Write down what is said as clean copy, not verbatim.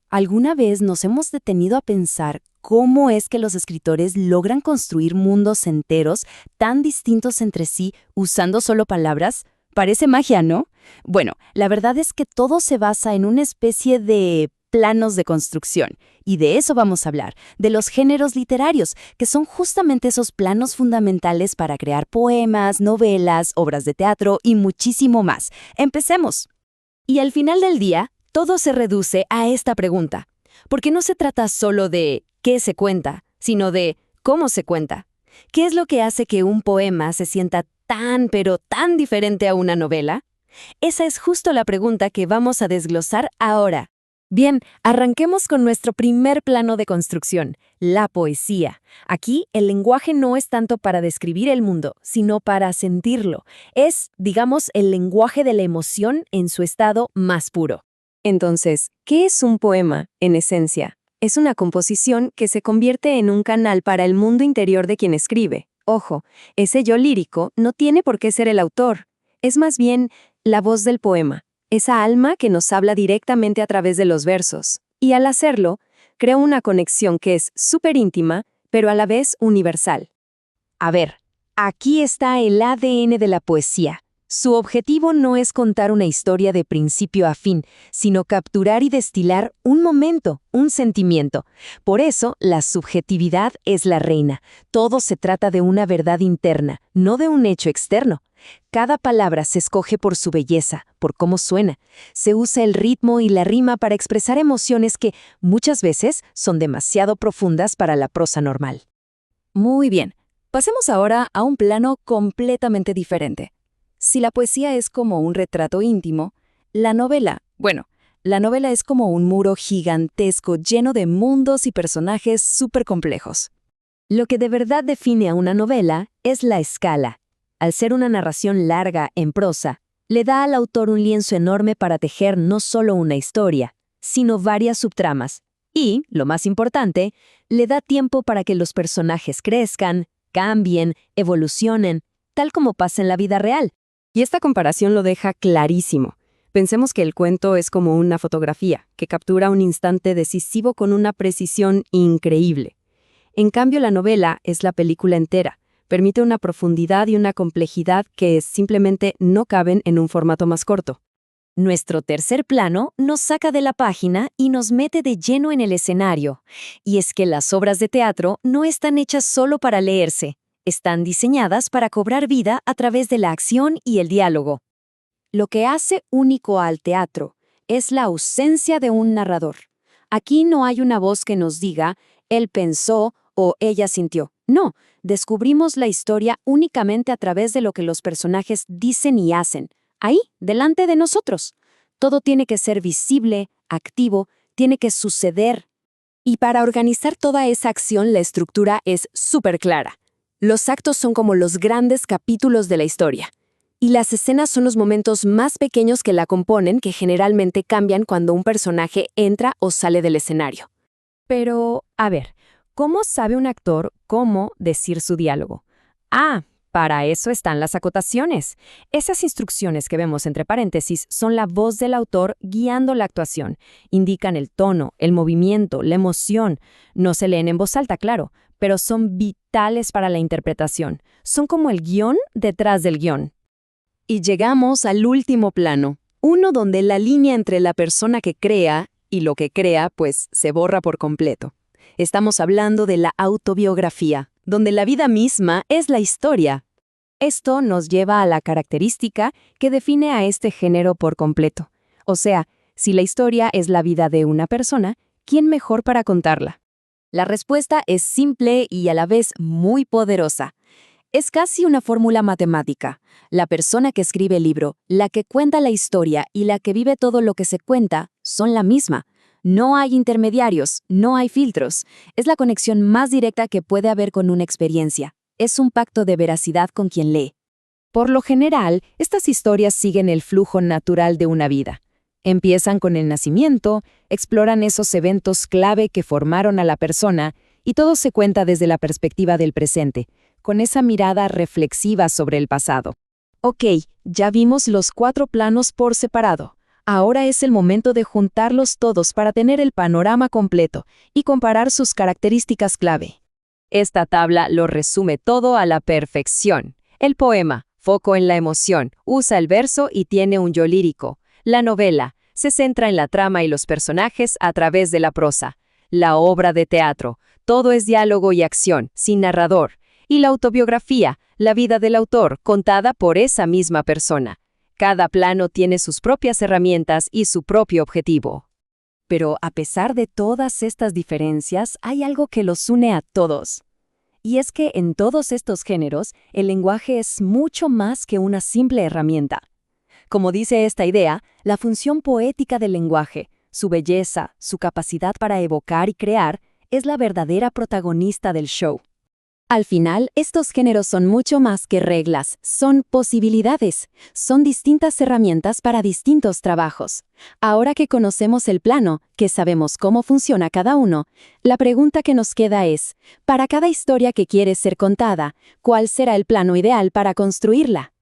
¿Alguna vez nos hemos detenido a pensar cómo es que los escritores logran construir mundos enteros tan distintos entre sí usando solo palabras? Parece magia, ¿no? Bueno, la verdad es que todo se basa en una especie de planos de construcción, y de eso vamos a hablar, de los géneros literarios, que son justamente esos planos fundamentales para crear poemas, novelas, obras de teatro y muchísimo más. Empecemos. Y al final del día, todo se reduce a esta pregunta, porque no se trata solo de qué se cuenta, sino de cómo se cuenta. ¿Qué es lo que hace que un poema se sienta tan, pero tan diferente a una novela? Esa es justo la pregunta que vamos a desglosar ahora. Bien, arranquemos con nuestro primer plano de construcción, la poesía. Aquí, el lenguaje no es tanto para describir el mundo, sino para sentirlo. Es, digamos, el lenguaje de la emoción en su estado más puro. Entonces, ¿qué es un poema, en esencia? Es una composición que se convierte en un canal para el mundo interior de quien escribe. Ojo, ese yo lírico no tiene por qué ser el autor. Es más bien la voz del poema, esa alma que nos habla directamente a través de los versos. Y al hacerlo, crea una conexión que es súper íntima, pero a la vez universal. A ver, aquí está el ADN de la poesía. Su objetivo no es contar una historia de principio a fin, sino capturar y destilar un momento, un sentimiento. Por eso, la subjetividad es la reina. Todo se trata de una verdad interna, no de un hecho externo. Cada palabra se escoge por su belleza, por cómo suena. Se usa el ritmo y la rima para expresar emociones que, muchas veces, son demasiado profundas para la prosa normal. Muy bien, pasemos ahora a un plano completamente diferente. Si la poesía es como un retrato íntimo, la novela es como un muro gigantesco lleno de mundos y personajes súper complejos. Lo que de verdad define a una novela es la escala. Al ser una narración larga en prosa, le da al autor un lienzo enorme para tejer no solo una historia, sino varias subtramas. Y, lo más importante, le da tiempo para que los personajes crezcan, cambien, evolucionen, tal como pasa en la vida real. Y esta comparación lo deja clarísimo. Pensemos que el cuento es como una fotografía, que captura un instante decisivo con una precisión increíble. En cambio, la novela es la película entera. Permite una profundidad y una complejidad que simplemente no caben en un formato más corto. Nuestro tercer plano nos saca de la página y nos mete de lleno en el escenario. Y es que las obras de teatro no están hechas solo para leerse. Están diseñadas para cobrar vida a través de la acción y el diálogo. Lo que hace único al teatro es la ausencia de un narrador. Aquí no hay una voz que nos diga, él pensó o ella sintió. No, descubrimos la historia únicamente a través de lo que los personajes dicen y hacen. Ahí, delante de nosotros. Todo tiene que ser visible, activo, tiene que suceder. Y para organizar toda esa acción, la estructura es súper clara. Los actos son como los grandes capítulos de la historia. Y las escenas son los momentos más pequeños que la componen, que generalmente cambian cuando un personaje entra o sale del escenario. Pero, a ver, ¿cómo sabe un actor cómo decir su diálogo? Para eso están las acotaciones. Esas instrucciones que vemos entre paréntesis son la voz del autor guiando la actuación. Indican el tono, el movimiento, la emoción. No se leen en voz alta, claro, pero son vitales para la interpretación. Son como el guión detrás del guión. Y llegamos al último plano, uno donde la línea entre la persona que crea y lo que crea, pues, se borra por completo. Estamos hablando de la autobiografía, donde la vida misma es la historia. Esto nos lleva a la característica que define a este género por completo. O sea, si la historia es la vida de una persona, ¿quién mejor para contarla? La respuesta es simple y a la vez muy poderosa. Es casi una fórmula matemática. La persona que escribe el libro, la que cuenta la historia y la que vive todo lo que se cuenta son la misma. No hay intermediarios, no hay filtros. Es la conexión más directa que puede haber con una experiencia. Es un pacto de veracidad con quien lee. Por lo general, estas historias siguen el flujo natural de una vida. Empiezan con el nacimiento, exploran esos eventos clave que formaron a la persona y todo se cuenta desde la perspectiva del presente, con esa mirada reflexiva sobre el pasado. Ok, ya vimos los 4 planos por separado. Ahora es el momento de juntarlos todos para tener el panorama completo y comparar sus características clave. Esta tabla lo resume todo a la perfección. El poema, foco en la emoción, usa el verso y tiene un yo lírico. La novela, se centra en la trama y los personajes a través de la prosa. La obra de teatro, todo es diálogo y acción, sin narrador. Y la autobiografía, la vida del autor, contada por esa misma persona. Cada plano tiene sus propias herramientas y su propio objetivo. Pero a pesar de todas estas diferencias, hay algo que los une a todos. Y es que en todos estos géneros, el lenguaje es mucho más que una simple herramienta. Como dice esta idea, la función poética del lenguaje, su belleza, su capacidad para evocar y crear, es la verdadera protagonista del show. Al final, estos géneros son mucho más que reglas, son posibilidades, son distintas herramientas para distintos trabajos. Ahora que conocemos el plano, que sabemos cómo funciona cada uno, la pregunta que nos queda es, para cada historia que quiere ser contada, ¿cuál será el plano ideal para construirla?